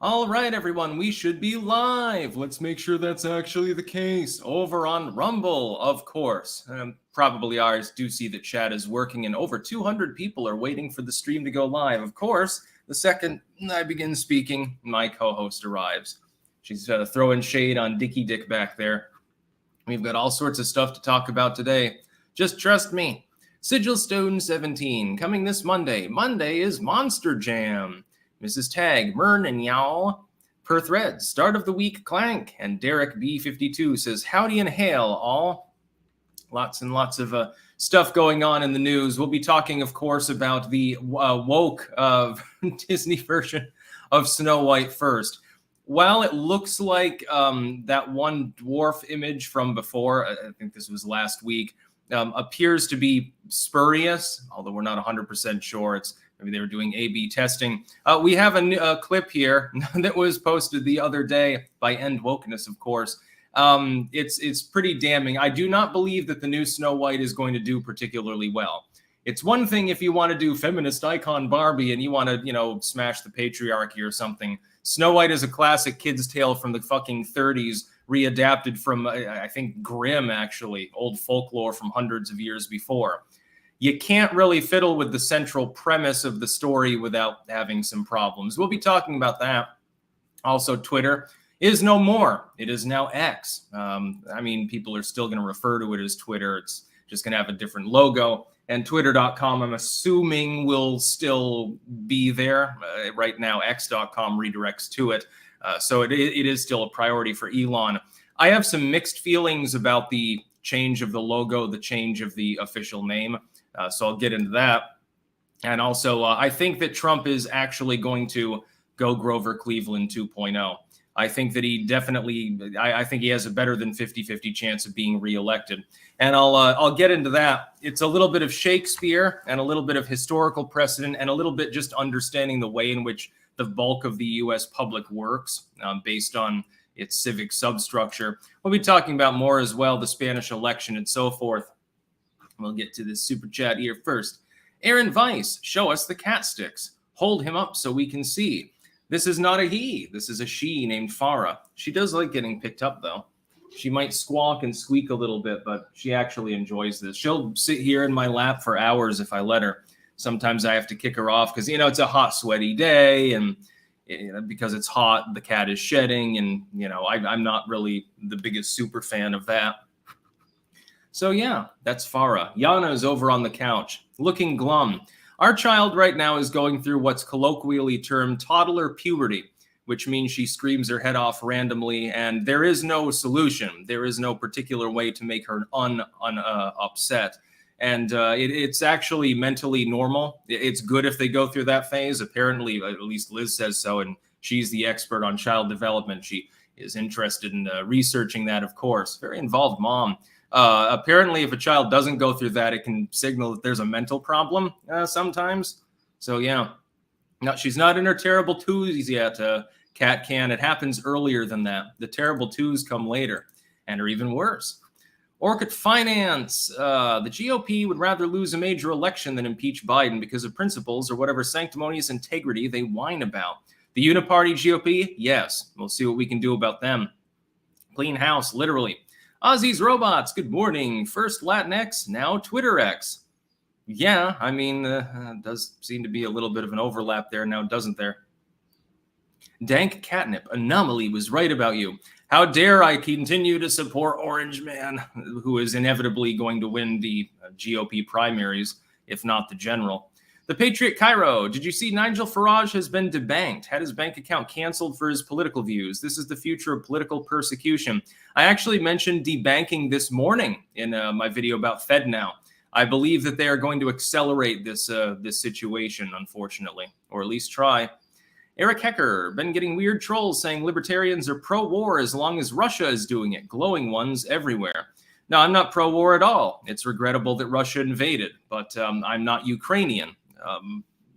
All right, everyone, we should be live. Let's make sure that's actually the case. Over on Rumble, of course. Probably ours. Do see that chat is working, and over 200 people are waiting for the stream to go live. Of course, the second I begin speaking, my co-host arrives. She's throwing shade on Dicky Dick back there. We've got all sorts of stuff to talk about today. Just trust me. Sigil Stone 17, coming this Monday. Monday is Monster Jam. Mrs. Tag, Mern and y'all. Perth Red, start of the week clank. And Derek B52 says, howdy and hail all. Lots and lots of stuff going on in the news. We'll be talking, of course, about the woke Disney version of Snow White first. While it looks like that one dwarf image from before, I think this was last week, appears to be spurious, although we're not 100% sure. Maybe they were doing A/B testing. We have a clip here that was posted the other day by End Wokeness, of course. It's pretty damning. I do not believe that the new Snow White is going to do particularly well. It's one thing if you want to do feminist icon Barbie and you want to, smash the patriarchy or something. Snow White is a classic kid's tale from the fucking 30s, readapted from, I think, Grimm, actually, old folklore from hundreds of years before. You can't really fiddle with the central premise of the story without having some problems. We'll be talking about that. Also, Twitter is no more. It is now X. People are still going to refer to it as Twitter. It's just going to have a different logo. And Twitter.com, I'm assuming, will still be there. Right now, X.com redirects to it. So it is still a priority for Elon. I have some mixed feelings about the change of the logo, the change of the official name. So I'll get into that. And also, I think that Trump is actually going to go Grover Cleveland 2.0. I think that he definitely, I think he has a better than 50-50 chance of being reelected. And I'll get into that. It's a little bit of Shakespeare and a little bit of historical precedent and a little bit just understanding the way in which the bulk of the U.S. public works based on its civic substructure. We'll be talking about more as well, the Spanish election and so forth. We'll get to this super chat here first. Aaron Weiss, show us the cat sticks. Hold him up so we can see. This is not a he. This is a she named Farah. She does like getting picked up, though. She might squawk and squeak a little bit, but she actually enjoys this. She'll sit here in my lap for hours if I let her. Sometimes I have to kick her off because, it's a hot, sweaty day. And because it's hot, the cat is shedding. And, I'm not really the biggest super fan of that. So yeah, that's Farah. Yana is over on the couch, looking glum. Our child right now is going through what's colloquially termed toddler puberty, which means she screams her head off randomly, and there is no solution. There is no particular way to make her upset. And it's actually mentally normal. It's good if they go through that phase. Apparently, at least Liz says so, and she's the expert on child development. She is interested in researching that, of course. Very involved mom. Apparently, if a child doesn't go through that, it can signal that there's a mental problem sometimes. So, yeah. No, she's not in her terrible twos yet, Cat Can. It happens earlier than that. The terrible twos come later and are even worse. Orchid Finance. The GOP would rather lose a major election than impeach Biden because of principles or whatever sanctimonious integrity they whine about. The uniparty GOP? Yes. We'll see what we can do about them. Clean house, literally. Ozzy's Robots, good morning. First Latinx, now Twitter X. Yeah, does seem to be a little bit of an overlap there now, doesn't there? Dank Catnip, Anomaly was right about you. How dare I continue to support Orange Man, who is inevitably going to win the GOP primaries, if not the general. The Patriot Cairo, did you see Nigel Farage has been debanked, had his bank account canceled for his political views? This is the future of political persecution. I actually mentioned debanking this morning in my video about FedNow. I believe that they are going to accelerate this situation, unfortunately, or at least try. Eric Hecker, been getting weird trolls saying libertarians are pro-war as long as Russia is doing it, glowing ones everywhere. No, I'm not pro-war at all. It's regrettable that Russia invaded, but I'm not Ukrainian.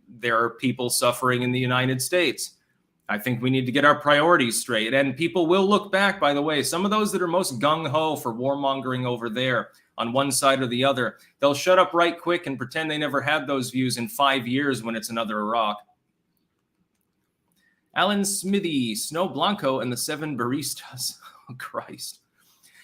There are people suffering in the United States. I think we need to get our priorities straight. And people will look back, by the way, some of those that are most gung-ho for warmongering over there on one side or the other, they'll shut up right quick and pretend they never had those views in 5 years when it's another Iraq. Alan Smithy, Snow Blanco, and the Seven Baristas. Oh, Christ.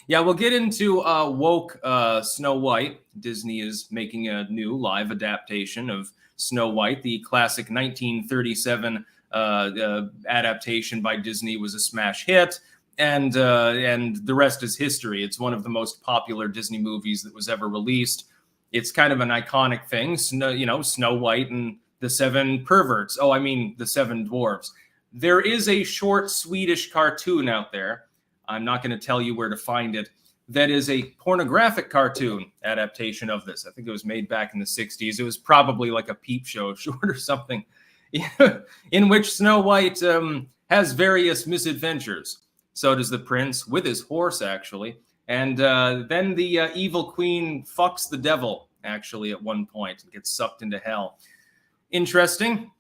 Yeah, we'll get into woke Snow White. Disney is making a new live adaptation of Snow White. The classic 1937 adaptation by Disney was a smash hit, and the rest is history. It's one of the most popular Disney movies that was ever released. It's kind of an iconic thing, Snow White and the Seven Perverts. Oh, I mean the Seven Dwarves. There is a short Swedish cartoon out there. I'm not going to tell you where to find it. That is a pornographic cartoon adaptation of this. I think it was made back in the 60s. It was probably like a Peep Show short or something, in which Snow White has various misadventures. So does the prince, with his horse, actually. And then the evil queen fucks the devil, actually, at one point, and gets sucked into hell. Interesting.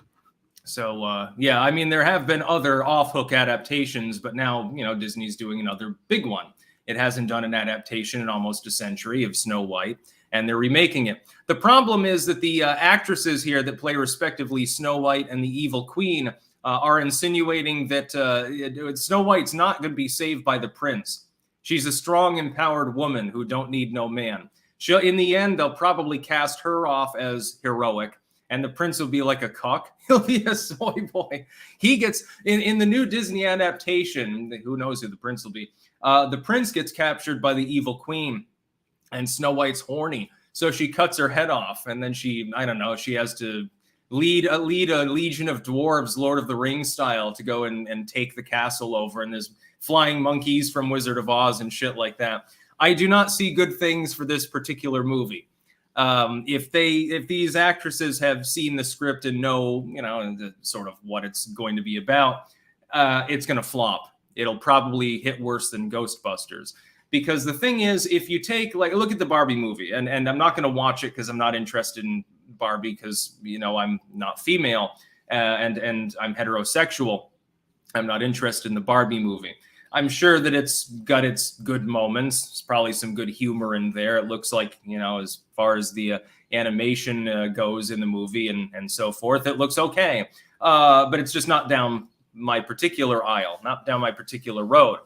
So, yeah, I mean, there have been other off-hook adaptations, but now, Disney's doing another big one. It hasn't done an adaptation in almost a century of Snow White, and they're remaking it. The problem is that the actresses here that play respectively Snow White and the Evil Queen are insinuating that Snow White's not going to be saved by the prince. She's a strong, empowered woman who don't need no man. In the end, they'll probably cast her off as heroic, and the prince will be like a cuck. He'll be a soy boy. He gets, in the new Disney adaptation, who knows who the prince will be, the prince gets captured by the evil queen, and Snow White's horny. So she cuts her head off, and then she has to lead a legion of dwarves, Lord of the Rings style, to go and take the castle over, and there's flying monkeys from Wizard of Oz and shit like that. I do not see good things for this particular movie. If these actresses have seen the script and know, sort of what it's going to be about, it's going to flop. It'll probably hit worse than Ghostbusters. Because the thing is, if you take, look at the Barbie movie, and I'm not going to watch it because I'm not interested in Barbie because, I'm not female and I'm heterosexual. I'm not interested in the Barbie movie. I'm sure that it's got its good moments. There's probably some good humor in there. It looks like, as far as the animation goes in the movie and so forth, it looks okay. But it's just not down my particular aisle, not down my particular road.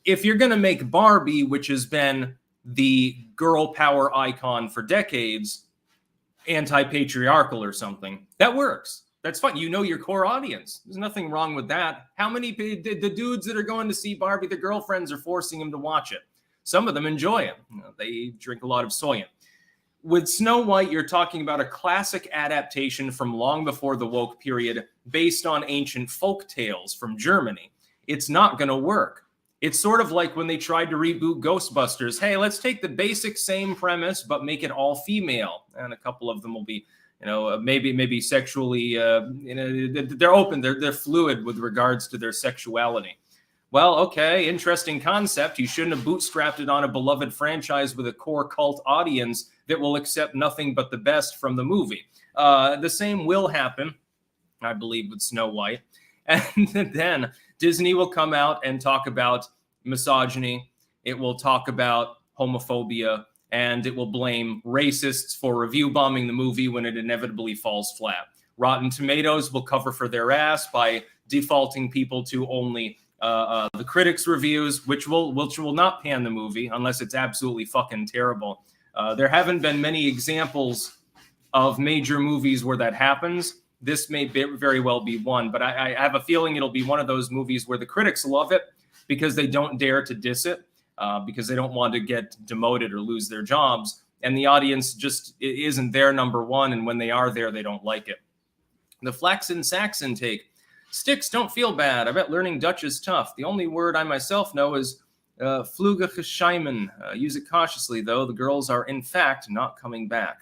If you're going to make Barbie, which has been the girl power icon for decades, anti-patriarchal or something, that works. That's fine. Your core audience. There's nothing wrong with that. How many the dudes that are going to see Barbie, their girlfriends are forcing them to watch it. Some of them enjoy it. They drink a lot of soy. With Snow White, you're talking about a classic adaptation from long before the woke period based on ancient folk tales from Germany. It's not going to work. It's sort of like when they tried to reboot Ghostbusters. Hey, let's take the basic same premise, but make it all female. And a couple of them will be, maybe sexually, they're open, they're fluid with regards to their sexuality. Well, okay, interesting concept. You shouldn't have bootstrapped it on a beloved franchise with a core cult audience that will accept nothing but the best from the movie. The same will happen, I believe, with Snow White. And then Disney will come out and talk about misogyny. It will talk about homophobia, and it will blame racists for review bombing the movie when it inevitably falls flat. Rotten Tomatoes will cover for their ass by defaulting people to only the critics' reviews, which will not pan the movie unless it's absolutely fucking terrible. There haven't been many examples of major movies where that happens. This may very well be one, but I have a feeling it'll be one of those movies where the critics love it because they don't dare to diss it, because they don't want to get demoted or lose their jobs, and the audience just isn't their number one, and when they are there, they don't like it. The Flaxen Saxon take. Sticks, don't feel bad. I bet learning Dutch is tough. The only word I myself know is Vluggescheimen. Use it cautiously, though. The girls are, in fact, not coming back.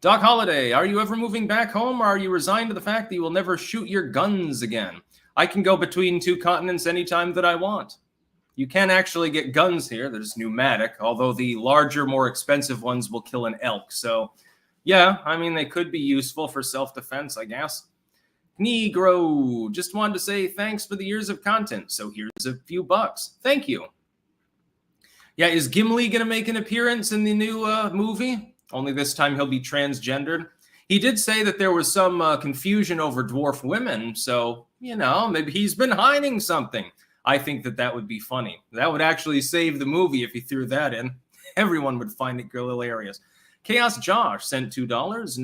Doc Holliday, are you ever moving back home, or are you resigned to the fact that you will never shoot your guns again? I can go between two continents anytime that I want. You can actually get guns here. There's pneumatic, although the larger, more expensive ones will kill an elk. So, yeah, I mean, they could be useful for self-defense, I guess. Negro, just wanted to say thanks for the years of content. So here's a few bucks. Thank you. Yeah, is Gimli going to make an appearance in the new movie? Only this time he'll be transgendered. He did say that there was some confusion over dwarf women, so, maybe he's been hiding something. I think that would be funny. That would actually save the movie if he threw that in. Everyone would find it hilarious. Chaos Josh sent $2.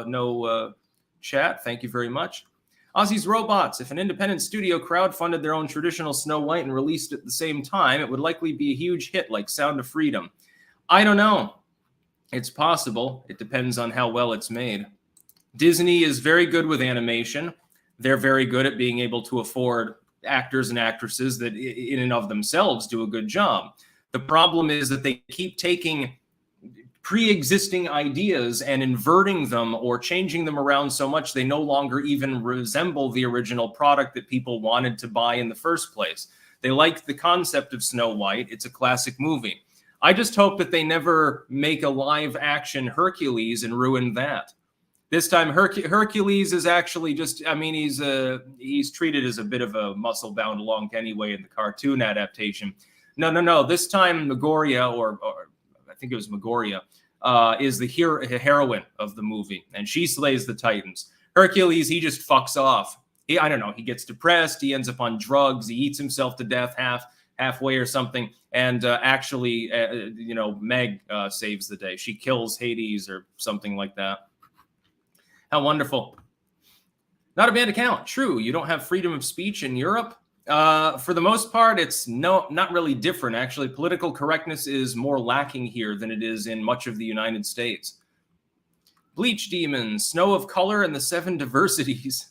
No chat. Thank you very much. Aussie's Robots. If an independent studio crowdfunded their own traditional Snow White and released it at the same time, it would likely be a huge hit like Sound of Freedom. I don't know. It's possible. It depends on how well it's made. Disney is very good with animation. They're very good at being able to afford actors and actresses that in and of themselves do a good job. The problem is that they keep taking pre-existing ideas and inverting them or changing them around so much they no longer even resemble the original product that people wanted to buy in the first place. They liked the concept of Snow White. It's a classic movie. I just hope that they never make a live action Hercules and ruin that. This time, Hercules is actually just, he's treated as a bit of a muscle-bound lunk anyway in the cartoon adaptation. No. This time, Megoria, or I think it was Megoria, is the heroine of the movie, and she slays the Titans. Hercules, he just fucks off. He gets depressed, he ends up on drugs, he eats himself to death halfway or something, and Meg saves the day. She kills Hades or something like that. How wonderful. Not a banned account. True, you don't have freedom of speech in Europe. For the most part, it's not really different. Actually, political correctness is more lacking here than it is in much of the United States. Bleach Demons, Snow of Color and the Seven Diversities.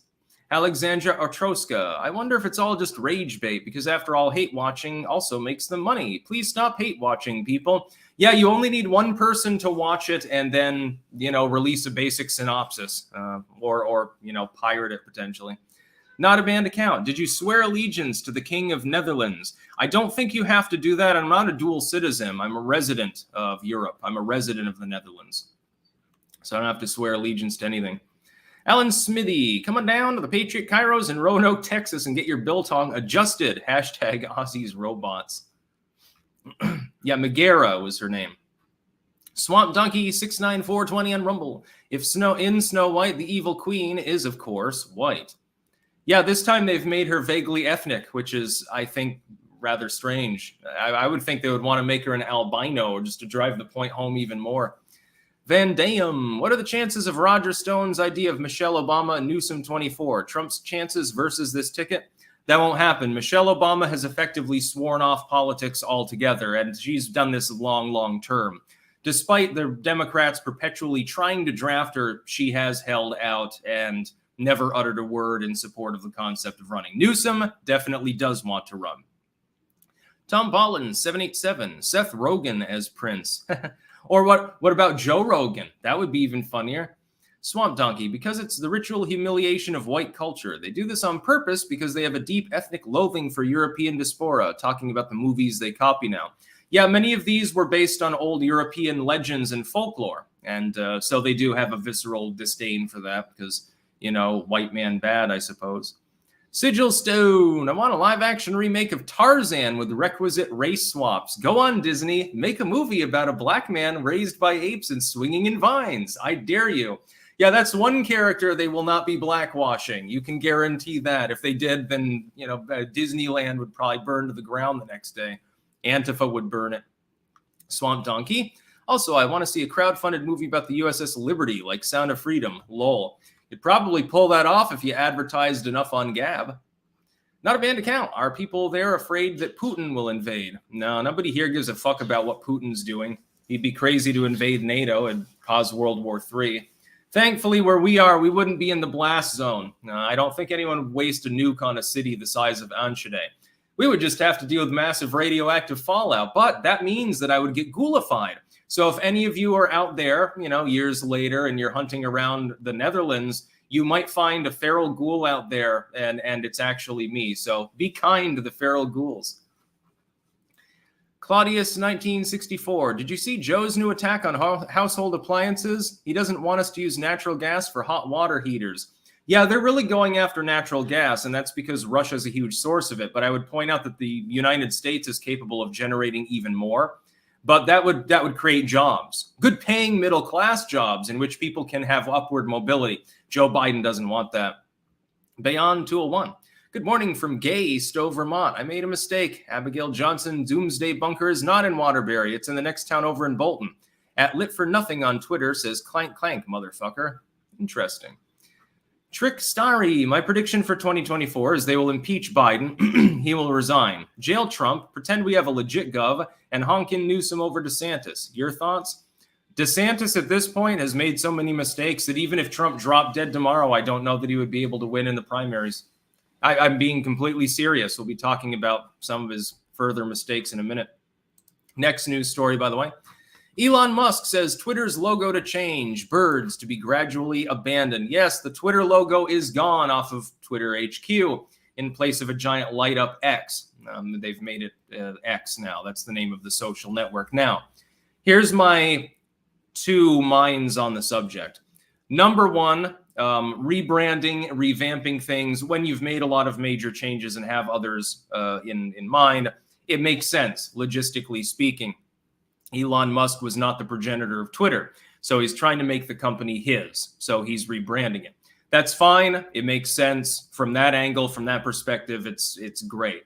Alexandra Otroska, I wonder if it's all just rage bait, because after all, hate watching also makes them money. Please stop hate watching, people. Yeah, you only need one person to watch it and then, release a basic synopsis or pirate it potentially. Not a banned account. Did you swear allegiance to the King of Netherlands? I don't think you have to do that. I'm not a dual citizen. I'm a resident of Europe. I'm a resident of the Netherlands. So I don't have to swear allegiance to anything. Alan Smithy, come on down to the Patriot Kairos in Roanoke, Texas, and get your biltong adjusted. Hashtag Aussies Robots. Yeah, Megara was her name. Swamp Donkey 69420 on Rumble. If Snow White, the evil queen is, of course, white. Yeah, this time they've made her vaguely ethnic, which is, I think, rather strange. I would think they would want to make her an albino just to drive the point home even more. Van Dam, what are the chances of Roger Stone's idea of Michelle Obama and Newsom 24? Trump's chances versus this ticket? That won't happen. Michelle Obama has effectively sworn off politics altogether, and she's done this long term. Despite the Democrats perpetually trying to draft her, she has held out and never uttered a word in support of the concept of running. Newsom definitely does want to run. Tom Pollins, 787, Seth Rogen as Prince. Or what about Joe Rogan? That would be even funnier. Swamp Donkey, because it's the ritual humiliation of white culture. They do this on purpose because they have a deep ethnic loathing for European diaspora, talking about the movies they copy now. Yeah, many of these were based on old European legends and folklore. And so they do have a visceral disdain for that because, white man bad, I suppose. Sigil Stone, I want a live-action remake of Tarzan with requisite race swaps. Go on, Disney. Make a movie about a black man raised by apes and swinging in vines. I dare you. Yeah, that's one character they will not be blackwashing. You can guarantee that. If they did, then, Disneyland would probably burn to the ground the next day. Antifa would burn it. Swamp Donkey. Also, I want to see a crowdfunded movie about the USS Liberty, like Sound of Freedom. Lol. You'd probably pull that off if you advertised enough on Gab. Not a banned account. Are people there afraid that Putin will invade? No, nobody here gives a fuck about what Putin's doing. He'd be crazy to invade NATO and cause World War III. Thankfully, where we are, we wouldn't be in the blast zone. No, I don't think anyone would waste a nuke on a city the size of Enschede. We would just have to deal with massive radioactive fallout, but that means that I would get ghoulified. So if any of you are out there, years later and you're hunting around the Netherlands, you might find a feral ghoul out there and it's actually me. So be kind to the feral ghouls. Claudius 1964. Did you see Joe's new attack on household appliances? He doesn't want us to use natural gas for hot water heaters. Yeah, they're really going after natural gas, and that's because Russia's a huge source of it. But I would point out that the United States is capable of generating even more. But that would create jobs, good paying middle class jobs in which people can have upward mobility. Joe Biden doesn't want that. Beyond 201. Good morning from Gay, Stowe, Vermont. I made a mistake. Abigail Johnson Doomsday Bunker is not in Waterbury. It's in the next town over in Bolton. At Lit for Nothing on Twitter says clank clank, motherfucker. Interesting. Trick Starry, my prediction for 2024 is they will impeach Biden. He will resign. Jail Trump, pretend we have a legit gov, and honkin' Newsom over DeSantis. Your thoughts? DeSantis at this point has made so many mistakes that even if Trump dropped dead tomorrow, I don't know that he would be able to win in the primaries. I'm being completely serious. We'll be talking about some of his further mistakes in a minute. Next news story, by the way. Elon Musk says Twitter's logo to change, birds to be gradually abandoned. Yes, the Twitter logo is gone off of Twitter HQ in place of a giant light up X. They've made it X now. That's the name of the social network. Now, here's my two minds on the subject. Number one, rebranding, revamping things when you've made a lot of major changes and have others in mind, it makes sense, logistically speaking. Elon Musk was not the progenitor of Twitter, so he's trying to make the company his, so he's rebranding it. That's fine. It makes sense from that angle, from that perspective. It's great.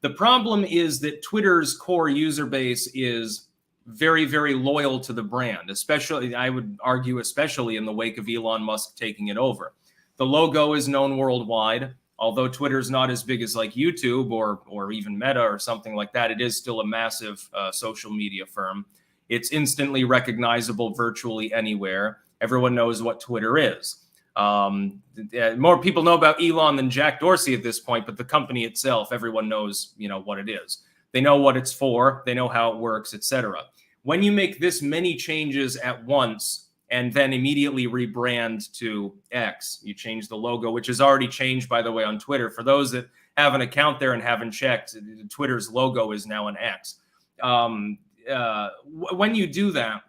The problem is that Twitter's core user base is very, very loyal to the brand, especially, I would argue, especially in the wake of Elon Musk taking it over. The logo is known worldwide. Although Twitter's not as big as like YouTube or even Meta or something like that, it is still a massive social media firm. It's instantly recognizable virtually anywhere. Everyone knows what Twitter is. More people know about Elon than Jack Dorsey at this point, but the company itself, everyone knows, what it is. They know what it's for. They know how it works, etc. When you make this many changes at once and then immediately rebrand to X, you change the logo, which is already changed, by the way, on Twitter. For those that have an account there and haven't checked, Twitter's logo is now an X. When you do that,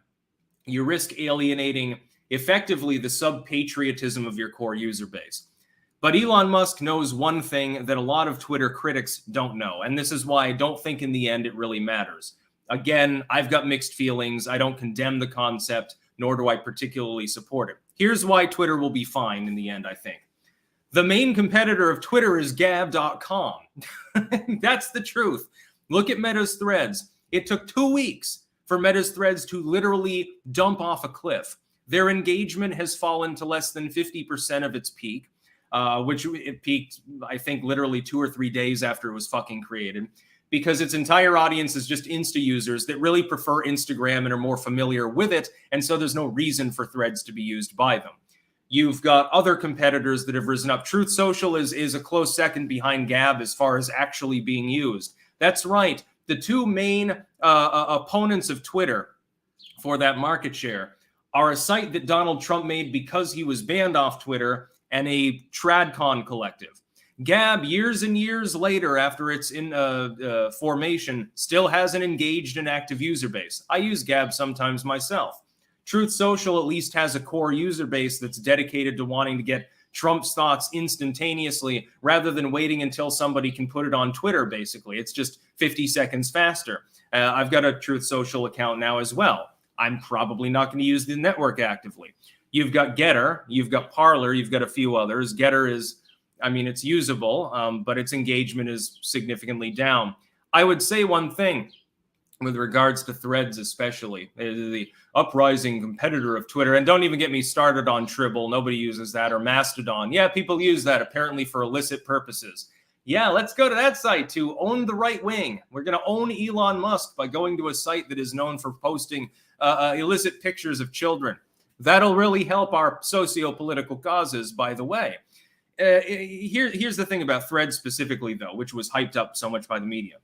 you risk alienating effectively the sub-patriotism of your core user base. But Elon Musk knows one thing that a lot of Twitter critics don't know, and this is why I don't think in the end it really matters. Again, I've got mixed feelings. I don't condemn the concept, nor do I particularly support it. Here's why Twitter will be fine in the end, I think. The main competitor of Twitter is gab.com. That's the truth. Look at Meta's Threads. It took 2 weeks for Meta's Threads to literally dump off a cliff. Their engagement has fallen to less than 50% of its peak. Which it peaked, I think, literally 2 or 3 days after it was fucking created, because its entire audience is just Insta users that really prefer Instagram and are more familiar with it, and so there's no reason for Threads to be used by them. You've got other competitors that have risen up. Truth Social is a close second behind Gab as far as actually being used. That's right. The two main opponents of Twitter for that market share are a site that Donald Trump made because he was banned off Twitter, and a TradCon collective. Gab, years and years later, after it's in formation, still has an engaged and active user base. I use Gab sometimes myself. Truth Social at least has a core user base that's dedicated to wanting to get Trump's thoughts instantaneously rather than waiting until somebody can put it on Twitter, basically. It's just 50 seconds faster. I've got a Truth Social account now as well. I'm probably not going to use the network actively. You've got Getter, you've got Parler, you've got a few others. Getter is, it's usable, but its engagement is significantly down. I would say one thing with regards to Threads especially, the uprising competitor of Twitter, and don't even get me started on Tribble, nobody uses that, or Mastodon. Yeah, people use that apparently for illicit purposes. Yeah, let's go to that site to own the right wing. We're going to own Elon Musk by going to a site that is known for posting illicit pictures of children. That'll really help our socio-political causes, by the way. Here's the thing about Threads specifically, though, which was hyped up so much by the media.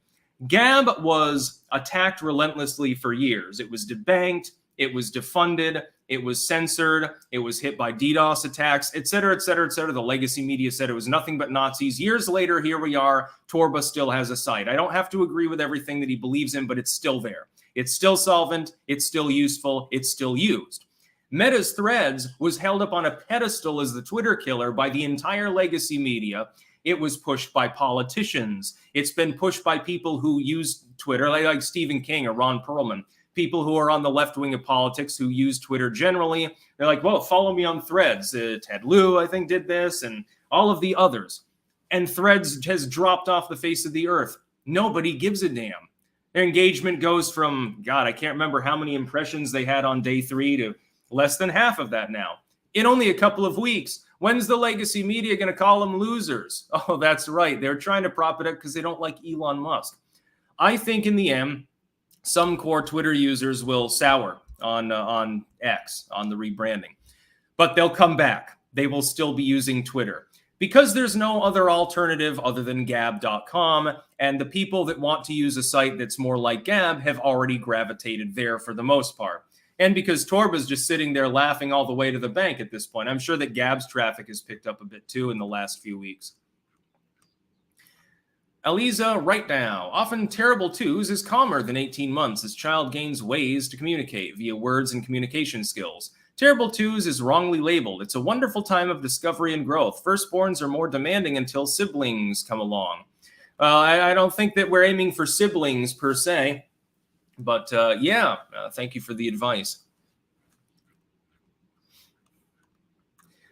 Gab was attacked relentlessly for years. It was debanked, it was defunded, it was censored, it was hit by DDoS attacks, et cetera, et cetera, et cetera. The legacy media said it was nothing but Nazis. Years later, here we are. Torba still has a site. I don't have to agree with everything that he believes in, but it's still there. It's still solvent. It's still useful. It's still used. Meta's Threads was held up on a pedestal as the Twitter killer by the entire legacy media. It was pushed by politicians. It's been pushed by people who use Twitter, like Stephen King or Ron Perlman. people who are on the left wing of politics who use Twitter generally. They're like, well, follow me on Threads. Ted Lieu, I think, did this, and all of the others. And Threads has dropped off the face of the earth. Nobody gives a damn. Their engagement goes from, God, I can't remember how many impressions they had on day 3 to less than half of that now. In only a couple of weeks. When's the legacy media going to call them losers? Oh, that's right. They're trying to prop it up because they don't like Elon Musk. I think in the end, some core Twitter users will sour on X, on the rebranding. But they'll come back. They will still be using Twitter. Because there's no other alternative other than Gab.com, and the people that want to use a site that's more like Gab have already gravitated there for the most part. And because Torba's just sitting there laughing all the way to the bank at this point. I'm sure that Gab's traffic has picked up a bit too in the last few weeks. Eliza, right now. Often terrible twos is calmer than 18 months as child gains ways to communicate via words and communication skills. Terrible twos is wrongly labeled. It's a wonderful time of discovery and growth. Firstborns are more demanding until siblings come along. I don't think that we're aiming for siblings per se. But thank you for the advice.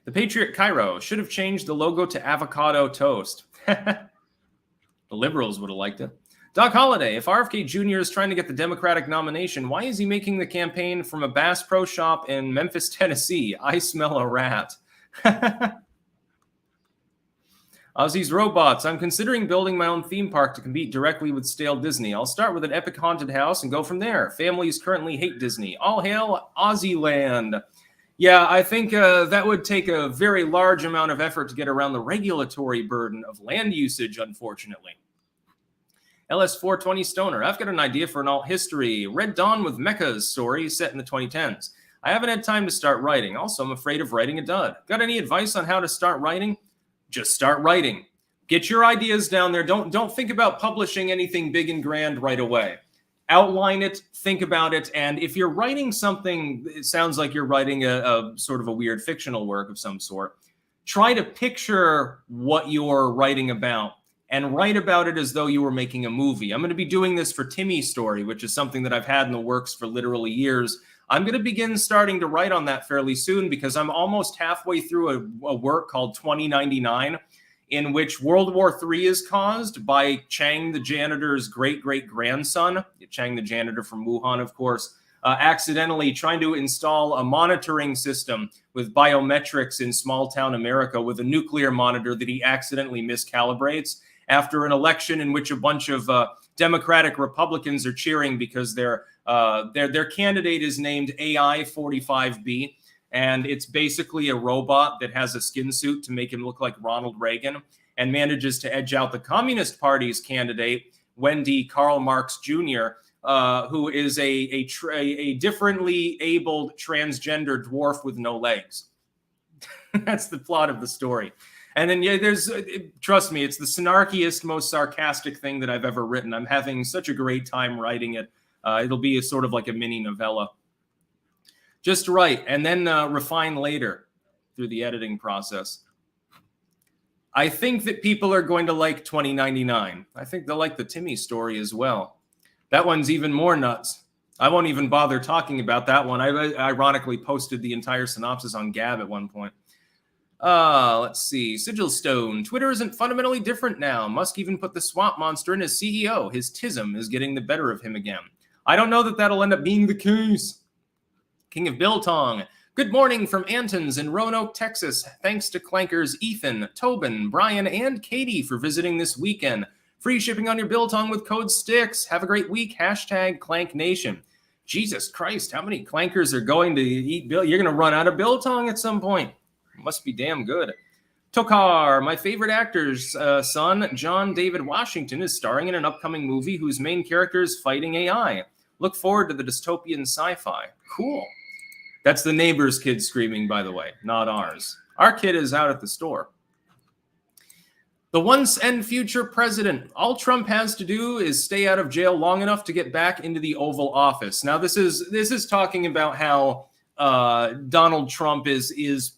The Patriot Cairo should have changed the logo to avocado toast. The liberals would have liked it. Doc Holliday, if RFK Jr. is trying to get the Democratic nomination, why is he making the campaign from a Bass Pro Shop in Memphis, Tennessee? I smell a rat. Ozzy's Robots. I'm considering building my own theme park to compete directly with stale Disney. I'll start with an epic haunted house and go from there. Families currently hate Disney. All hail Ozzyland. Yeah, I think that would take a very large amount of effort to get around the regulatory burden of land usage, unfortunately. LS420 Stoner. I've got an idea for an alt history. Red Dawn with Mecha's story set in the 2010s. I haven't had time to start writing. Also, I'm afraid of writing a dud. Got any advice on how to start writing? Just start writing. Get your ideas down there. Don't think about publishing anything big and grand right away. Outline it, think about it, and if you're writing something, it sounds like you're writing a sort of a weird fictional work of some sort, try to picture what you're writing about and write about it as though you were making a movie. I'm going to be doing this for Timmy's story, which is something that I've had in the works for literally years. I'm going to begin starting to write on that fairly soon because I'm almost halfway through a work called 2099, in which World War III is caused by Chang the janitor's great-great-grandson, Chang the janitor from Wuhan, of course, accidentally trying to install a monitoring system with biometrics in small-town America with a nuclear monitor that he accidentally miscalibrates after an election in which a bunch of Democratic Republicans are cheering because their candidate is named AI-45B, and it's basically a robot that has a skin suit to make him look like Ronald Reagan and manages to edge out the Communist Party's candidate, Wendy Karl Marx Jr., who is a differently abled transgender dwarf with no legs. That's the plot of the story. And then, trust me, it's the snarkiest, most sarcastic thing that I've ever written. I'm having such a great time writing it. It'll be a sort of like a mini novella. Just write and then refine later through the editing process. I think that people are going to like 2099. I think they'll like the Timmy story as well. That one's even more nuts. I won't even bother talking about that one. I ironically posted the entire synopsis on Gab at one point. Let's see. Sigil Stone. Twitter isn't fundamentally different now. Musk even put the swamp monster in as CEO. His tism is getting the better of him again. I don't know that that'll end up being the case. King of Biltong. Good morning from Antons in Roanoke, Texas. Thanks to Clankers Ethan, Tobin, Brian, and Katie for visiting this weekend. Free shipping on your Biltong with code STICKS. Have a great week. Hashtag Clank Nation. Jesus Christ, how many Clankers are going to eat Bill? You're going to run out of Biltong at some point. Must be damn good. Tokar, my favorite actor's son, John David Washington, is starring in an upcoming movie whose main character is fighting AI. Look forward to the dystopian sci-fi. Cool. That's the neighbor's kid screaming, by the way, not ours. Our kid is out at the store. The once and future president. All Trump has to do is stay out of jail long enough to get back into the Oval Office. Now, this is talking about how Donald Trump is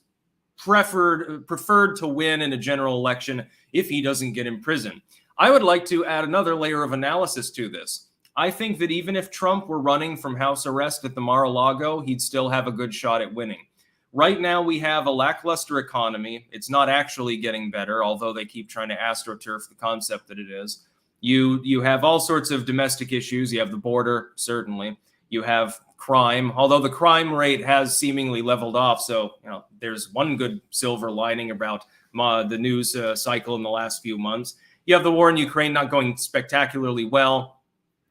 preferred to win in a general election if he doesn't get in prison. I would like to add another layer of analysis to this. I think that even if Trump were running from house arrest at the Mar-a-Lago, he'd still have a good shot at winning. Right now, we have a lackluster economy. It's not actually getting better, although they keep trying to astroturf the concept that it is. You have all sorts of domestic issues. You have the border, certainly. You have crime, although the crime rate has seemingly leveled off. So, there's one good silver lining about the news cycle in the last few months. You have the war in Ukraine not going spectacularly well.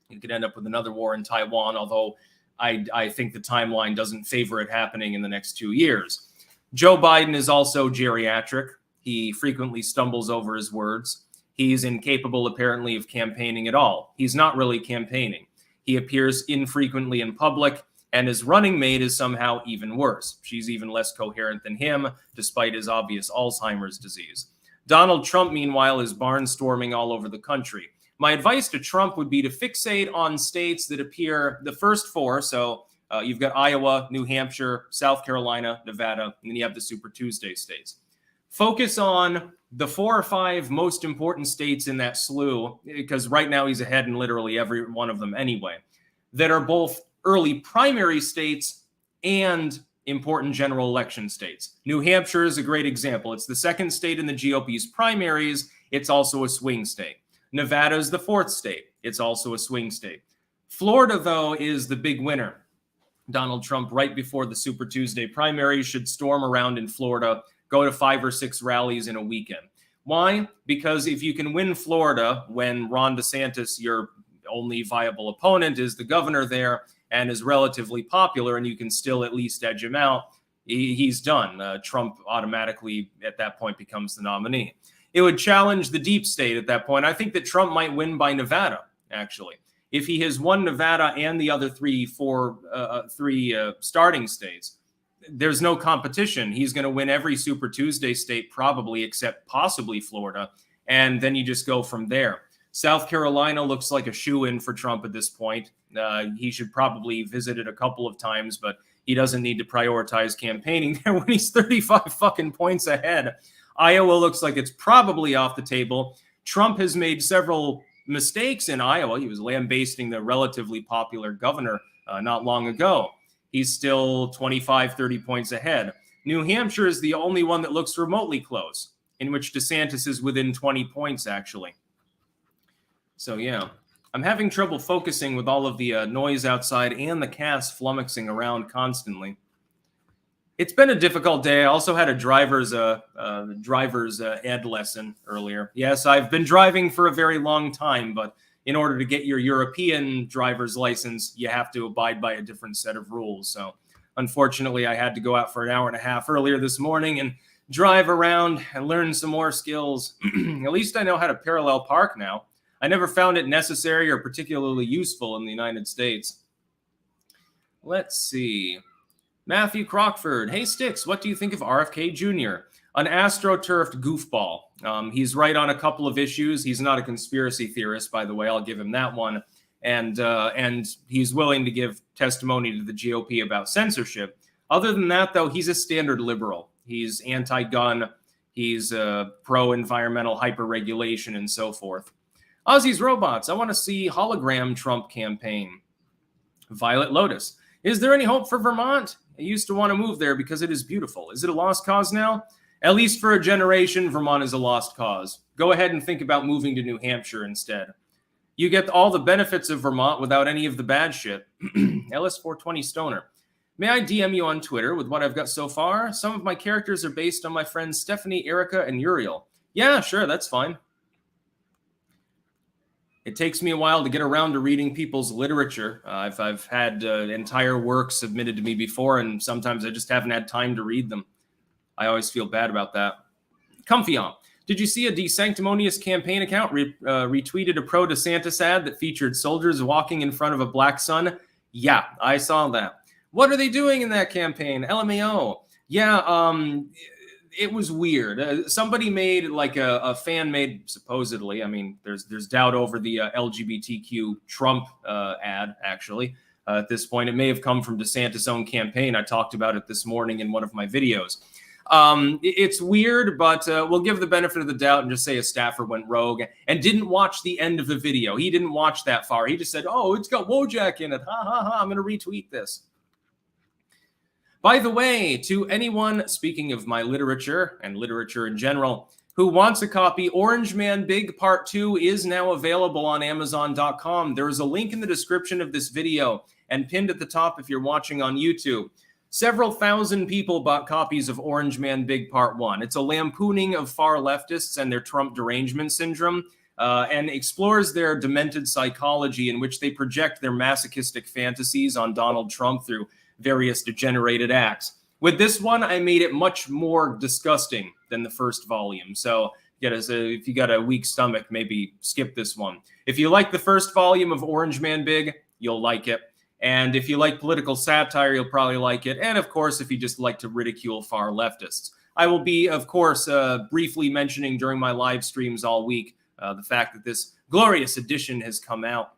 You could end up with another war in Taiwan, although I think the timeline doesn't favor it happening in the next 2 years. Joe Biden is also geriatric. He frequently stumbles over his words. He's incapable, apparently, of campaigning at all. He's not really campaigning. He appears infrequently in public, and his running mate is somehow even worse. She's even less coherent than him, despite his obvious Alzheimer's disease. Donald Trump, meanwhile, is barnstorming all over the country. My advice to Trump would be to fixate on states that appear the first four. So you've got Iowa, New Hampshire, South Carolina, Nevada, and then you have the Super Tuesday states. Focus on the 4 or 5 most important states in that slew, because right now he's ahead in literally every one of them anyway, that are both early primary states and important general election states. New Hampshire is a great example. It's the second state in the GOP's primaries. It's also a swing state. Nevada is the 4th state. It's also a swing state. Florida, though, is the big winner. Donald Trump, right before the Super Tuesday primary, should storm around in Florida, go to 5 or 6 rallies in a weekend. Why? Because if you can win Florida when Ron DeSantis, your only viable opponent, is the governor there and is relatively popular, and you can still at least edge him out, he's done. Trump automatically at that point becomes the nominee. It would challenge the deep state at that point. I think that Trump might win by Nevada, actually. If he has won Nevada and the other three starting states, there's no competition. He's going to win every Super Tuesday state probably, except possibly Florida, and then you just go from there. South Carolina looks like a shoo-in for Trump at this point. He should probably visit it a couple of times, but he doesn't need to prioritize campaigning there when he's 35 fucking points ahead. Iowa looks like it's probably off the table. Trump has made several mistakes in Iowa. He was lambasting the relatively popular governor not long ago. He's still 25, 30 points ahead. New Hampshire is the only one that looks remotely close, in which DeSantis is within 20 points, actually. So, yeah, I'm having trouble focusing with all of the noise outside and the cast flummoxing around constantly. It's been a difficult day. I also had a driver's ed lesson earlier. Yes, I've been driving for a very long time, but in order to get your European driver's license, you have to abide by a different set of rules. So unfortunately, I had to go out for an hour and a half earlier this morning and drive around and learn some more skills. At least I know how to parallel park now. I never found it necessary or particularly useful in the United States. Let's see. Matthew Crockford. Hey, Sticks, what do you think of RFK Jr.? An astroturfed goofball. He's right on a couple of issues. He's not a conspiracy theorist, by the way. I'll give him that one. And he's willing to give testimony to the GOP about censorship. Other than that, though, he's a standard liberal. He's anti-gun. He's pro-environmental hyper-regulation and so forth. Ozzy's Robots. I want to see hologram Trump campaign. Violet Lotus. Is there any hope for Vermont? I used to want to move there because it is beautiful. Is it a lost cause now? At least for a generation, Vermont is a lost cause. Go ahead and think about moving to New Hampshire instead. You get all the benefits of Vermont without any of the bad shit. LS420 Stoner. May I DM you on Twitter with what I've got so far? Some of my characters are based on my friends Stephanie, Erica, and Uriel. Yeah, sure, that's fine. It takes me a while to get around to reading people's literature. I've had entire works submitted to me before, and sometimes I just haven't had time to read them. I always feel bad about that. Comfy on. Did you see a DeSanctimonious campaign account retweeted a pro-DeSantis ad that featured soldiers walking in front of a black sun? Yeah, I saw that. What are they doing in that campaign? LMAO. Yeah, it was weird. Somebody made like a fan made, supposedly, I mean, there's doubt over the LGBTQ Trump ad, actually. At this point, it may have come from DeSantis' own campaign. I talked about it this morning in one of my videos. It's weird, but we'll give the benefit of the doubt and just say a staffer went rogue and didn't watch the end of the video. He didn't watch that far. He just said, oh, it's got Wojak in it. Ha, ha, ha. I'm going to retweet this. By the way, to anyone, speaking of my literature and literature in general, who wants a copy, Orange Man Big Part 2 is now available on Amazon.com. There is a link in the description of this video and pinned at the top if you're watching on YouTube. Several thousand people bought copies of Orange Man Big Part 1. It's a lampooning of far leftists and their Trump derangement syndrome, and explores their demented psychology in which they project their masochistic fantasies on Donald Trump through various degenerated acts. With this one, I made it much more disgusting than the first volume. So if you got a weak stomach, maybe skip this one. If you like the first volume of Orange Man Big, you'll like it. And if you like political satire, you'll probably like it. And of course, if you just like to ridicule far leftists. I will be, of course, briefly mentioning during my live streams all week the fact that this glorious edition has come out.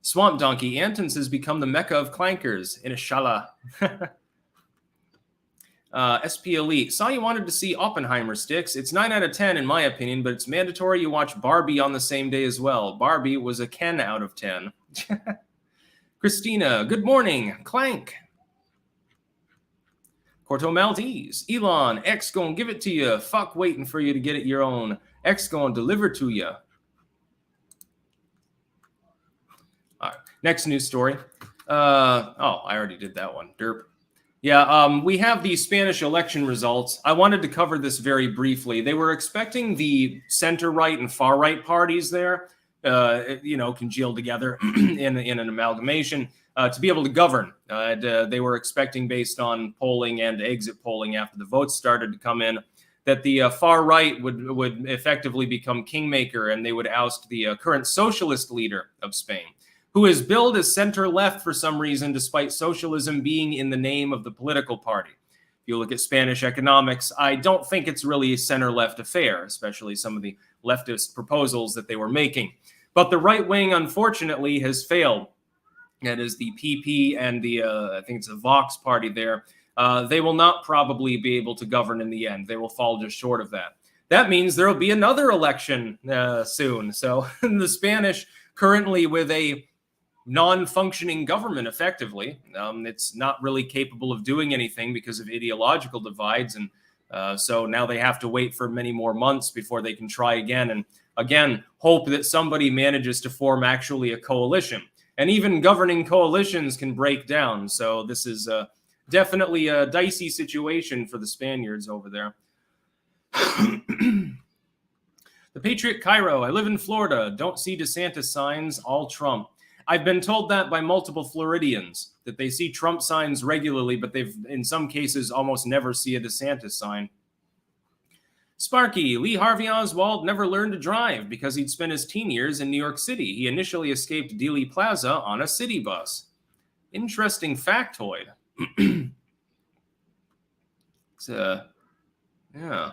Swamp Donkey, Antons has become the mecca of clankers, inshallah. SP Elite, saw you wanted to see Oppenheimer sticks. It's 9 out of 10 in my opinion, but it's mandatory you watch Barbie on the same day as well. Barbie was a 10 out of 10. Christina, good morning. Clank. Corto Maltese, Elon, X gonna give it to you. Fuck waiting for you to get it your own. X gonna deliver to you. All right, next news story. I already did that one. Derp. Yeah, we have the Spanish election results. I wanted to cover this very briefly. They were expecting the center-right and far-right parties there, congealed together in an amalgamation to be able to govern. They were expecting, based on polling and exit polling after the votes started to come in, that the far-right would effectively become kingmaker and they would oust the current socialist leader of Spain, who is billed as center-left for some reason, despite socialism being in the name of the political party. If you look at Spanish economics, I don't think it's really a center-left affair, especially some of the leftist proposals that they were making. But the right wing, unfortunately, has failed. That is the PP and the, I think it's a Vox party there. They will not probably be able to govern in the end. They will fall just short of that. That means there will be another election soon. So the Spanish, currently with a non-functioning government, effectively. It's not really capable of doing anything because of ideological divides. And so now they have to wait for many more months before they can try again. And again, hope that somebody manages to form actually a coalition. And even governing coalitions can break down. So this is definitely a dicey situation for the Spaniards over there. The Patriot Cairo, I live in Florida. Don't see DeSantis signs, all Trump. I've been told that by multiple Floridians, that they see Trump signs regularly, but they've, in some cases, almost never see a DeSantis sign. Sparky, Lee Harvey Oswald never learned to drive because he'd spent his teen years in New York City. He initially escaped Dealey Plaza on a city bus. Interesting factoid. Yeah,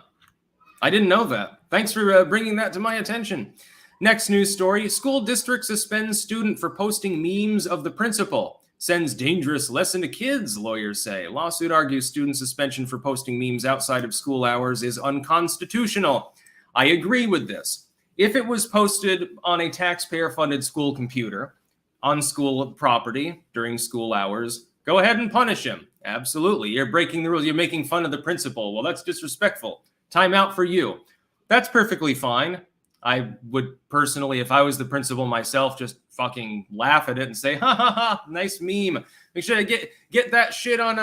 I didn't know that. Thanks for bringing that to my attention. Next news story, school district suspends student for posting memes of the principal. Sends dangerous lesson to kids, lawyers say. Lawsuit argues student suspension for posting memes outside of school hours is unconstitutional. I agree with this. If it was posted on a taxpayer-funded school computer, on school property, during school hours, go ahead and punish him. Absolutely. You're breaking the rules. You're making fun of the principal. Well, that's disrespectful. Time out for you. That's perfectly fine. I would personally, if I was the principal myself, just fucking laugh at it and say, ha ha ha, nice meme. Make sure I get that shit on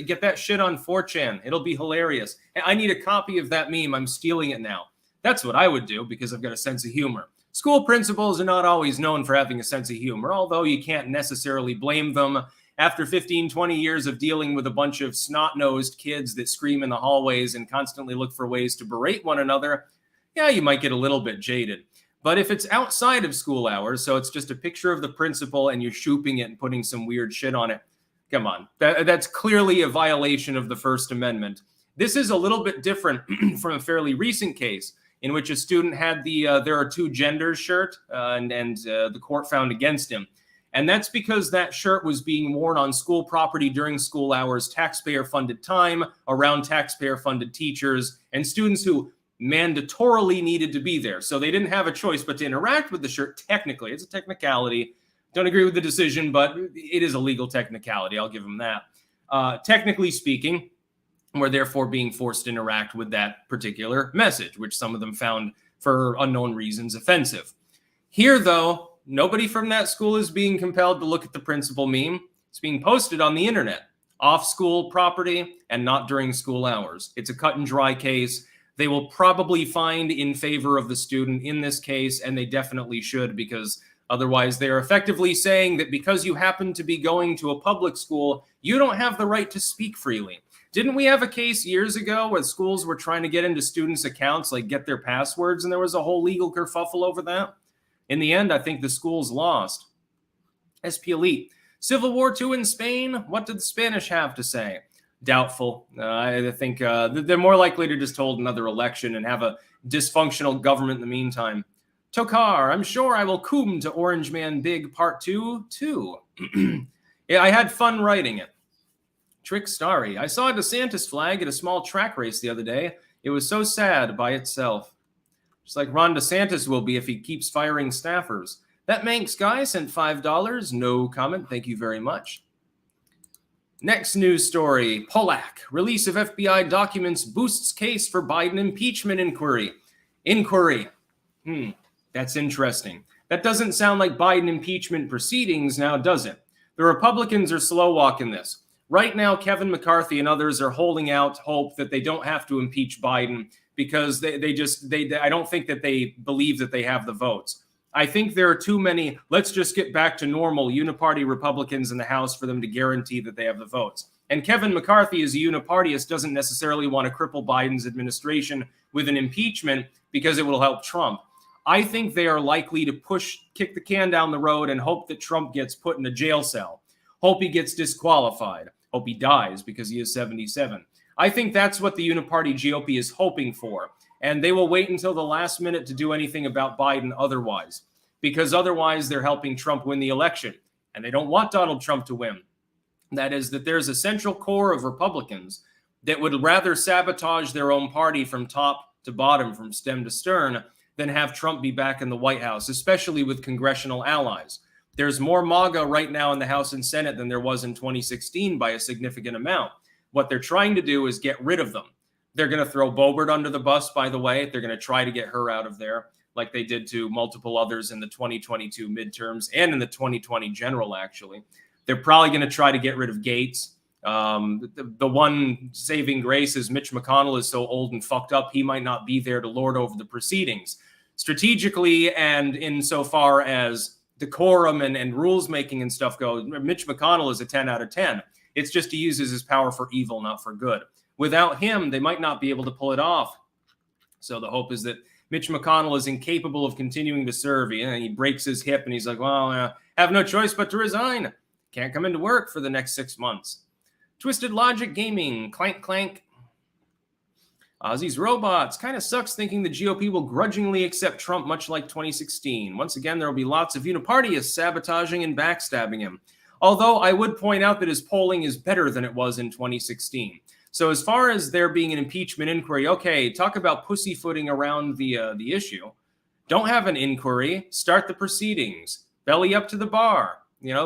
get that shit on 4chan. It'll be hilarious. I need a copy of that meme. I'm stealing it now. That's what I would do because I've got a sense of humor. School principals are not always known for having a sense of humor, although you can't necessarily blame them. After 15, 20 years of dealing with a bunch of snot-nosed kids that scream in the hallways and constantly look for ways to berate one another, yeah, you might get a little bit jaded. But if it's outside of school hours, so it's just a picture of the principal and you're shooping it and putting some weird shit on it, come on. That's clearly a violation of the First Amendment. This is a little bit different from a fairly recent case in which a student had the there are two genders shirt and the court found against him. And that's because that shirt was being worn on school property during school hours, taxpayer-funded time, around taxpayer-funded teachers, and students who mandatorily needed to be there. So they didn't have a choice but to interact with the shirt technically. It's a technicality. Don't agree with the decision, but it is a legal technicality. I'll give them that. Technically speaking, we're therefore being forced to interact with that particular message, which some of them found for unknown reasons offensive. Here, though, nobody from that school is being compelled to look at the principal meme. It's being posted on the internet, off school property and not during school hours. It's a cut and dry case. They will probably find in favor of the student in this case, and they definitely should, because otherwise they're effectively saying that because you happen to be going to a public school, you don't have the right to speak freely. Didn't we have a case years ago where schools were trying to get into students' accounts, like get their passwords, and there was a whole legal kerfuffle over that? In the end, I think the schools lost. SP Elite. Civil War II in Spain? What did the Spanish have to say? Doubtful. I think they're more likely to just hold another election and have a dysfunctional government in the meantime. Tokar, I'm sure I will come to Orange Man Big Part 2 too. Yeah, I had fun writing it. Trick Starry, I saw a DeSantis flag at a small track race the other day. It was so sad by itself. Just like Ron DeSantis will be if he keeps firing staffers. That Manx guy sent $5. No comment. Thank you very much. Next news story. Polak. Release of FBI documents boosts case for Biden impeachment inquiry. That's interesting. That doesn't sound like Biden impeachment proceedings now, does it? The Republicans are slow walking this. Right now, Kevin McCarthy and others are holding out hope that they don't have to impeach Biden because I don't think that they believe that they have the votes. I think there are too many, let's just get back to normal uniparty Republicans in the House for them to guarantee that they have the votes. And Kevin McCarthy, as a unipartyist, doesn't necessarily want to cripple Biden's administration with an impeachment because it will help Trump. I think they are likely to kick the can down the road and hope that Trump gets put in a jail cell. Hope he gets disqualified. Hope he dies because he is 77. I think that's what the uniparty GOP is hoping for. And they will wait until the last minute to do anything about Biden otherwise. Because otherwise they're helping Trump win the election. And they don't want Donald Trump to win. That is that there's a central core of Republicans that would rather sabotage their own party from top to bottom, from stem to stern, than have Trump be back in the White House, especially with congressional allies. There's more MAGA right now in the House and Senate than there was in 2016 by a significant amount. What they're trying to do is get rid of them. They're going to throw Boebert under the bus, by the way. They're going to try to get her out of there, like they did to multiple others in the 2022 midterms and in the 2020 general, actually. They're probably going to try to get rid of Gaetz. The one saving grace is Mitch McConnell is so old and fucked up, he might not be there to lord over the proceedings. Strategically and insofar as decorum and rules making and stuff go, Mitch McConnell is a 10 out of 10. It's just he uses his power for evil, not for good. Without him, they might not be able to pull it off. So the hope is that Mitch McConnell is incapable of continuing to serve. He breaks his hip and he's like, well, I have no choice but to resign. Can't come into work for the next 6 months. Twisted Logic Gaming, clank, clank. Ozzy's Robots. Kind of sucks thinking the GOP will grudgingly accept Trump, much like 2016. Once again, there will be lots of unipartyists sabotaging and backstabbing him. Although I would point out that his polling is better than it was in 2016. So as far as there being an impeachment inquiry, okay, talk about pussyfooting around the issue. Don't have an inquiry. Start the proceedings. Belly up to the bar.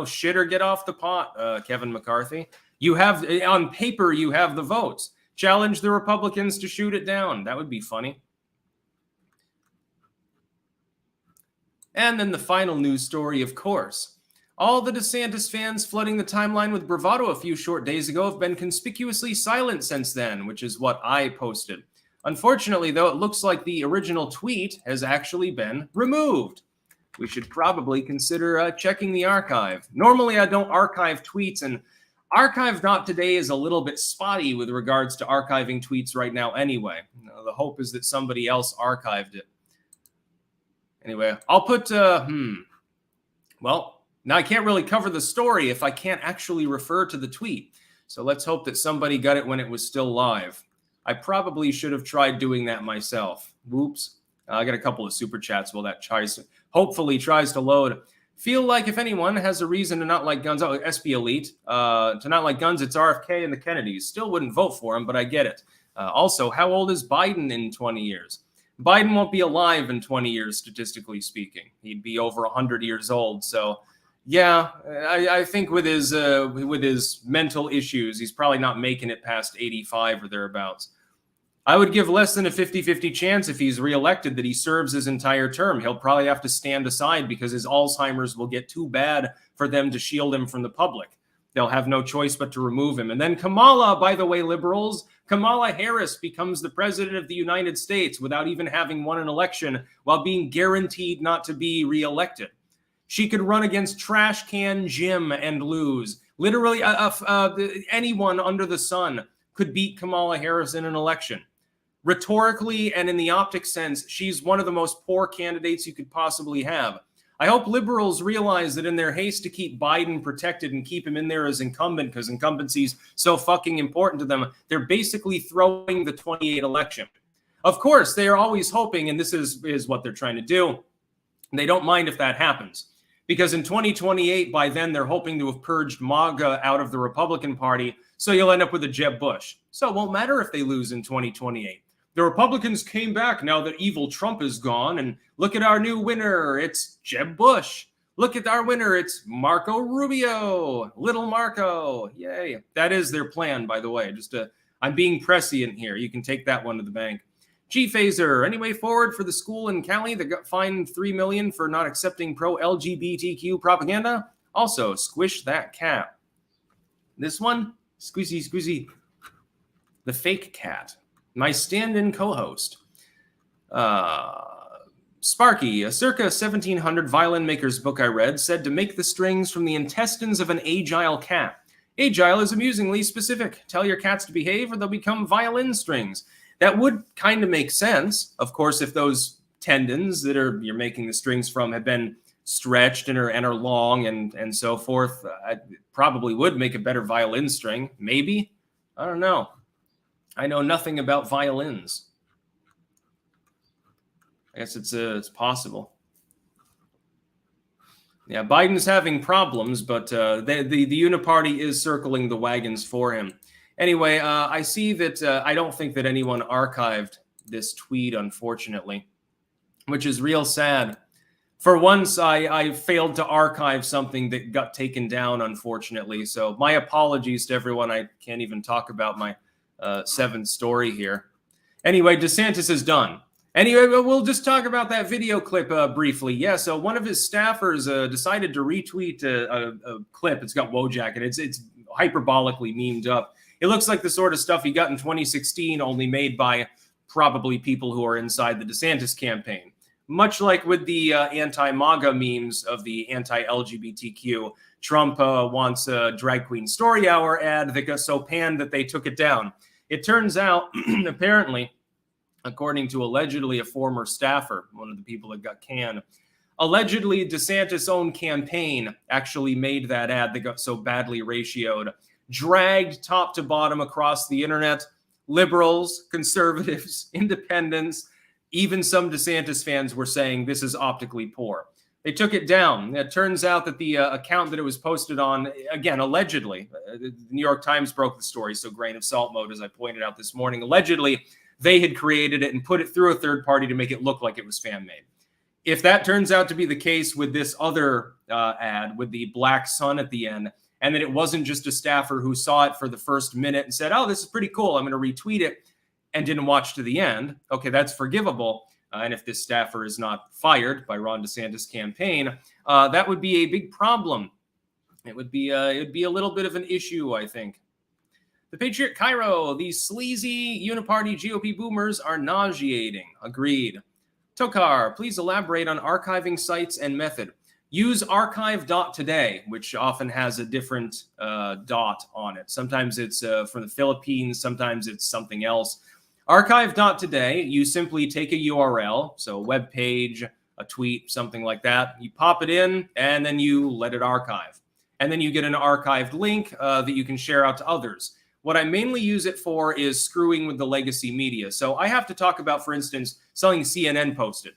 Shit or get off the pot, Kevin McCarthy. You have, on paper, you have the votes. Challenge the Republicans to shoot it down. That would be funny. And then the final news story, of course. All the DeSantis fans flooding the timeline with bravado a few short days ago have been conspicuously silent since then, which is what I posted. Unfortunately, though, it looks like the original tweet has actually been removed. We should probably consider checking the archive. Normally, I don't archive tweets, and Archive Not Today is a little bit spotty with regards to archiving tweets right now anyway. The hope is that somebody else archived it. Anyway, I'll put, well, now I can't really cover the story if I can't actually refer to the tweet. So let's hope that somebody got it when it was still live. I probably should have tried doing that myself. Whoops. I got a couple of super chats while that hopefully tries to load. Feel like if anyone has a reason to not like guns, SB Elite, to not like guns, it's RFK and the Kennedys. Still wouldn't vote for him, but I get it. Also, how old is Biden in 20 years? Biden won't be alive in 20 years, statistically speaking. He'd be over 100 years old. So, yeah, I think with his mental issues, he's probably not making it past 85 or thereabouts. I would give less than a 50-50 chance if he's reelected that he serves his entire term. He'll probably have to stand aside because his Alzheimer's will get too bad for them to shield him from the public. They'll have no choice but to remove him. And then Kamala, by the way, liberals, Kamala Harris becomes the president of the United States without even having won an election while being guaranteed not to be reelected. She could run against Trash Can Jim and lose. Literally, anyone under the sun could beat Kamala Harris in an election. Rhetorically and in the optic sense, she's one of the most poor candidates you could possibly have. I hope liberals realize that in their haste to keep Biden protected and keep him in there as incumbent, because incumbency's so fucking important to them, they're basically throwing the 28 election. Of course, they are always hoping, and this is what they're trying to do, they don't mind if that happens. Because in 2028, by then, they're hoping to have purged MAGA out of the Republican Party, so you'll end up with a Jeb Bush. So it won't matter if they lose in 2028. The Republicans came back now that evil Trump is gone, and look at our new winner. It's Jeb Bush. Look at our winner. It's Marco Rubio. Little Marco. Yay. That is their plan, by the way. I'm being prescient here. You can take that one to the bank. G-Phaser, any way forward for the school in Cali that got fined $3 million for not accepting pro-LGBTQ propaganda? Also, squish that cat. This one, squeezy, squeezy. The fake cat. My stand-in co-host. Sparky, a circa 1700 violin maker's book I read, said to make the strings from the intestines of an agile cat. Agile is amusingly specific. Tell your cats to behave or they'll become violin strings. That would kind of make sense, of course, if those tendons that you're making the strings from have been stretched and are long and so forth. It probably would make a better violin string. Maybe. I don't know. I know nothing about violins. I guess it's possible. Yeah, Biden's having problems, but the Uniparty is circling the wagons for him. Anyway, I see that I don't think that anyone archived this tweet, unfortunately, which is real sad. For once, I failed to archive something that got taken down, unfortunately. So my apologies to everyone. I can't even talk about my seventh story here. Anyway, DeSantis is done. Anyway, we'll just talk about that video clip briefly. Yeah, so one of his staffers decided to retweet a clip. It's got Wojak, and it's hyperbolically memed up. It looks like the sort of stuff he got in 2016, only made by probably people who are inside the DeSantis campaign. Much like with the anti-MAGA memes of the anti-LGBTQ, Trump wants a drag queen story hour ad that got so panned that they took it down. It turns out, apparently, according to allegedly a former staffer, one of the people that got canned, allegedly DeSantis' own campaign actually made that ad that got so badly ratioed, dragged top to bottom across the internet. Liberals, conservatives, independents, even some DeSantis fans were saying this is optically poor. They took it down. It turns out that the account that it was posted on, again, allegedly, the New York Times broke the story, so grain of salt mode, as I pointed out this morning. Allegedly, they had created it and put it through a third party to make it look like it was fan-made. If that turns out to be the case with this other ad with the black sun at the end, and that it wasn't just a staffer who saw it for the first minute and said, oh, this is pretty cool, I'm going to retweet it, and didn't watch to the end, okay, that's forgivable. And if this staffer is not fired by Ron DeSantis' campaign, that would be a big problem. It'd be a little bit of an issue, I think. The Patriot Cairo, these sleazy uniparty GOP boomers are nauseating. Agreed. Tokar, please elaborate on archiving sites and method. Use archive.today, which often has a different dot on it. Sometimes it's from the Philippines, sometimes it's something else. Archive.today, you simply take a URL, so a web page, a tweet, something like that. You pop it in, and then you let it archive. And then you get an archived link that you can share out to others. What I mainly use it for is screwing with the legacy media. So I have to talk about, for instance, something CNN posted.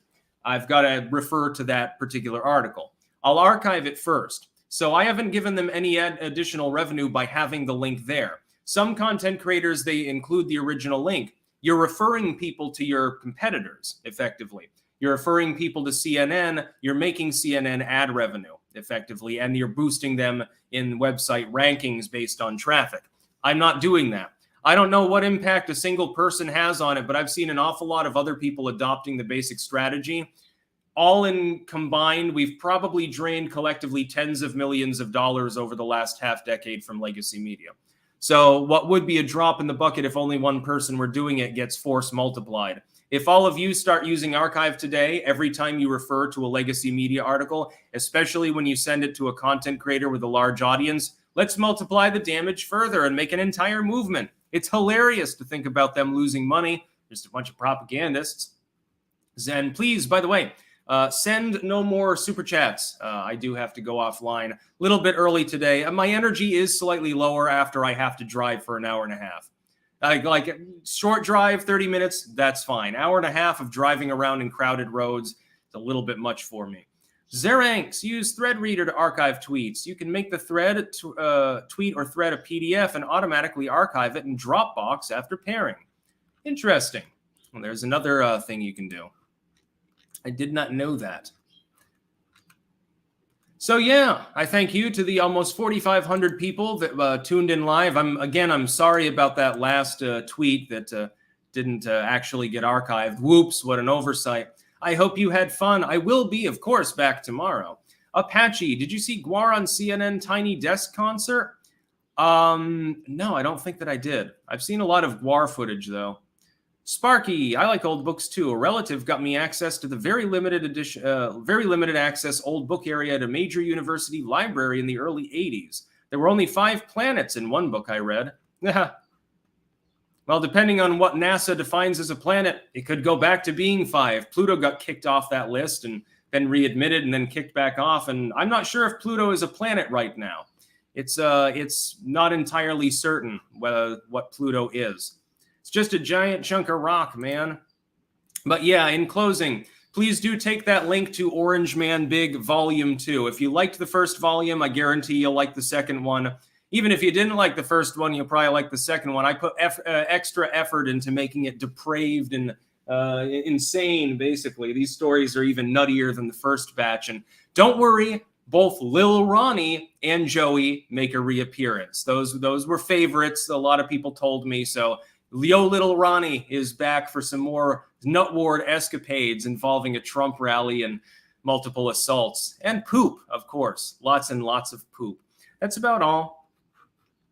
I've got to refer to that particular article. I'll archive it first. So I haven't given them any additional revenue by having the link there. Some content creators, they include the original link. You're referring people to your competitors, effectively. You're referring people to CNN. You're making CNN ad revenue, effectively, and you're boosting them in website rankings based on traffic. I'm not doing that. I don't know what impact a single person has on it, but I've seen an awful lot of other people adopting the basic strategy. All in combined, we've probably drained collectively tens of millions of dollars over the last half decade from legacy media. So what would be a drop in the bucket if only one person were doing it gets force multiplied. If all of you start using archive today, every time you refer to a legacy media article, especially when you send it to a content creator with a large audience, let's multiply the damage further and make an entire movement. It's hilarious to think about them losing money. Just a bunch of propagandists. And please, by the way, send no more super chats. I do have to go offline a little bit early today. My energy is slightly lower after I have to drive for an hour and a half. Like short drive, 30 minutes, that's fine. Hour and a half of driving around in crowded roads is a little bit much for me. Zeranx, use thread reader to archive tweets. You can make the thread tweet or thread a PDF and automatically archive it in Dropbox after pairing. Interesting. Well, there's another thing you can do. I did not know that. So yeah, I thank you to the almost 4,500 people that tuned in live. I'm sorry about that last tweet that didn't actually get archived. Whoops, what an oversight. I hope you had fun. I will be, of course, back tomorrow. Apache, did you see Guar on CNN Tiny Desk concert? No, I don't think that I did. I've seen a lot of Guar footage, though. Sparky, I like old books too. A relative got me access to the very limited access old book area at a major university library in the early 80s. There were only 5 planets in one book I read. Well, depending on what NASA defines as a planet, it could go back to being 5. Pluto got kicked off that list and then readmitted and then kicked back off. And I'm not sure if Pluto is a planet right now. It's not entirely certain what Pluto is. It's just a giant chunk of rock, man. But yeah, in closing, please do take that link to Orange Man Big Volume 2. If you liked the first volume, I guarantee you'll like the second one. Even if you didn't like the first one, you'll probably like the second one. I put extra effort into making it depraved and insane, basically. These stories are even nuttier than the first batch. And don't worry, both Lil Ronnie and Joey make a reappearance. Those were favorites, a lot of people told me, so Leo Little Ronnie is back for some more nut ward escapades involving a Trump rally and multiple assaults. And poop, of course. Lots and lots of poop. That's about all.